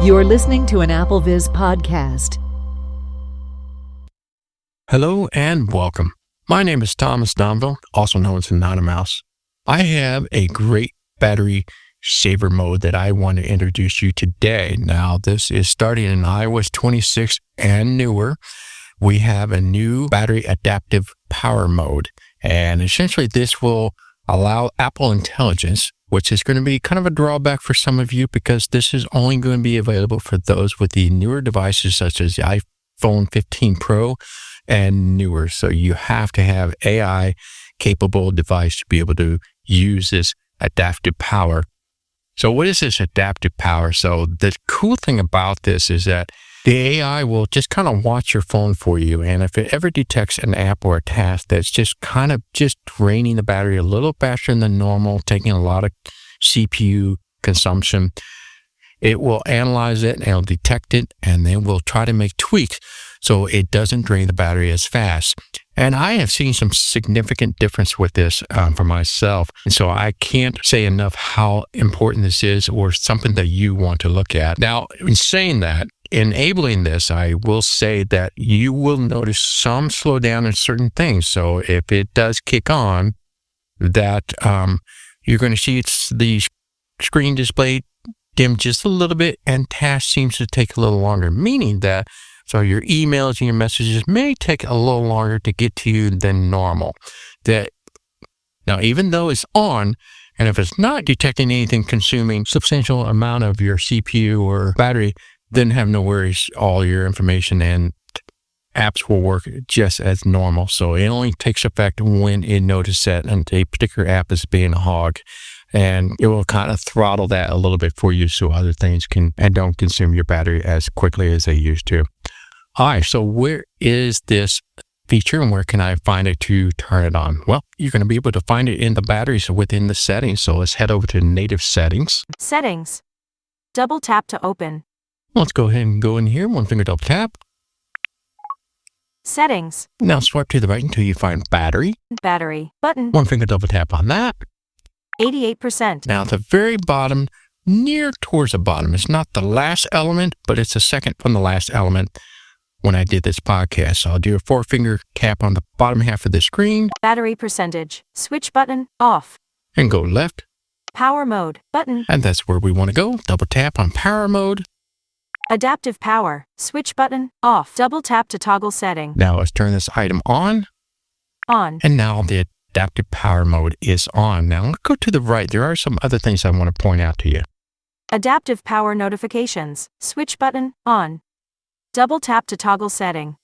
You're listening to an AppleVis podcast. Hello and welcome. My name is Thomas Domville, also known as Anonymous. I have a great battery saver mode that I want to introduce you today. Now, this is starting in iOS 26 and newer. We have a new battery adaptive power mode. And essentially, this will allow Apple Intelligence, which is going to be kind of a drawback for some of you because this is only going to be available for those with the newer devices such as the iPhone 15 Pro and newer. So you have to have AI capable device to be able to use this adaptive power. So what is this adaptive power? So the cool thing about this is that the AI will just kind of watch your phone for you. And if it ever detects an app or a task that's just kind of just draining the battery a little faster than normal, taking a lot of CPU consumption, it will analyze it and it'll detect it, and then we'll try to make tweaks so it doesn't drain the battery as fast. And I have seen some significant difference with this for myself. And so I can't say enough how important this is or something that you want to look at. Now, in saying that, enabling this, I will say that you will notice some slowdown in certain things. So if it does kick on, that you're going to see the screen display dim just a little bit and task seems to take a little longer, meaning that so your emails and your messages may take a little longer to get to you than normal. Now, even though it's on, and if it's not detecting anything consuming substantial amount of your CPU or battery, then have no worries. All your information and apps will work just as normal. So it only takes effect when it notices that a particular app is being a hog. And it will kind of throttle that a little bit for you so other things can and don't consume your battery as quickly as they used to. All right, so where is this feature and where can I find it to turn it on? Well, you're going to be able to find it in the batteries within the settings. So let's head over to native settings. Settings. Double tap to open. Let's go ahead and go in here. One finger double tap. Settings. Now swipe to the right until you find battery. Battery. Button. One finger double tap on that. 88%. Now at the very bottom, near towards the bottom, it's not the last element, but it's the second from the last element when I did this podcast. So I'll do a 4-finger tap on the bottom half of the screen. Battery percentage. Switch button. Off. And go left. Power mode. Button. And that's where we want to go. Double tap on power mode. Adaptive power. Switch button. Off. Double tap to toggle setting. Now let's turn this item on. On. And now the adaptive power mode is on. Now let's go to the right. There are some other things I want to point out to you. Adaptive power notifications. Switch button. On. Double tap to toggle setting.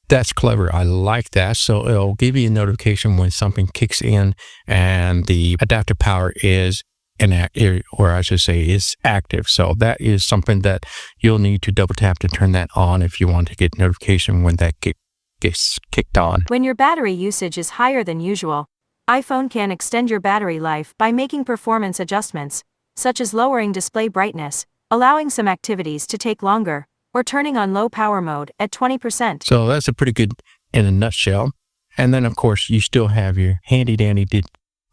That's clever. I like that. So it'll give you a notification when something kicks in and the adaptive power is inactive, or I should say is active. So that is something that you'll need to double tap to turn that on if you want to get notification when that gets kicked on. When your battery usage is higher than usual, iPhone can extend your battery life by making performance adjustments, such as lowering display brightness, allowing some activities to take longer, or turning on low power mode at 20%. So that's a pretty good in a nutshell. And then, of course, you still have your handy-dandy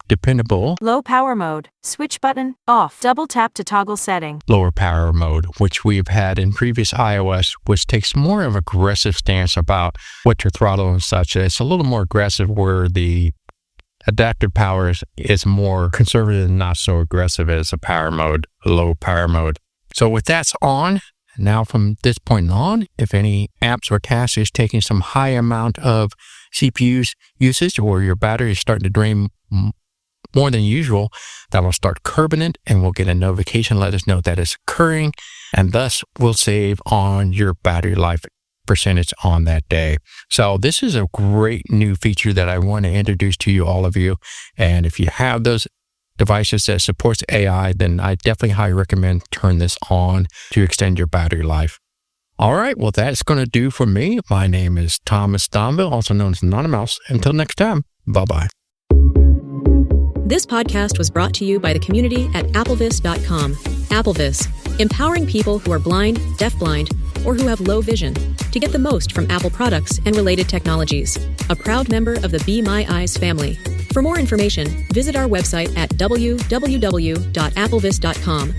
dependable low power mode. Switch button. Off. Double tap to toggle setting. lower power mode, which we've had in previous iOS, which takes more of an aggressive stance about what your throttle and such. It's a little more aggressive where the adaptive power is more conservative and not so aggressive as a power mode, low power mode. So with that's on, now from this point on, if any apps or tasks is taking some high amount of CPU's usage or your battery is starting to drain more than usual, that will start curbing it and we'll get a notification, let us know that it's occurring, and thus will save on your battery life percentage on that day. So this is a great new feature that I want to introduce to you, all of you. And if you have those devices that supports AI, then I definitely highly recommend turn this on to extend your battery life. All right, well, that's going to do for me. My name is Thomas Domville, also known as Anonymous. Until next time, bye-bye. This podcast was brought to you by the community at applevis.com. AppleVis, empowering people who are blind, deafblind, or who have low vision to get the most from Apple products and related technologies. A proud member of the Be My Eyes family. For more information, visit our website at www.applevis.com.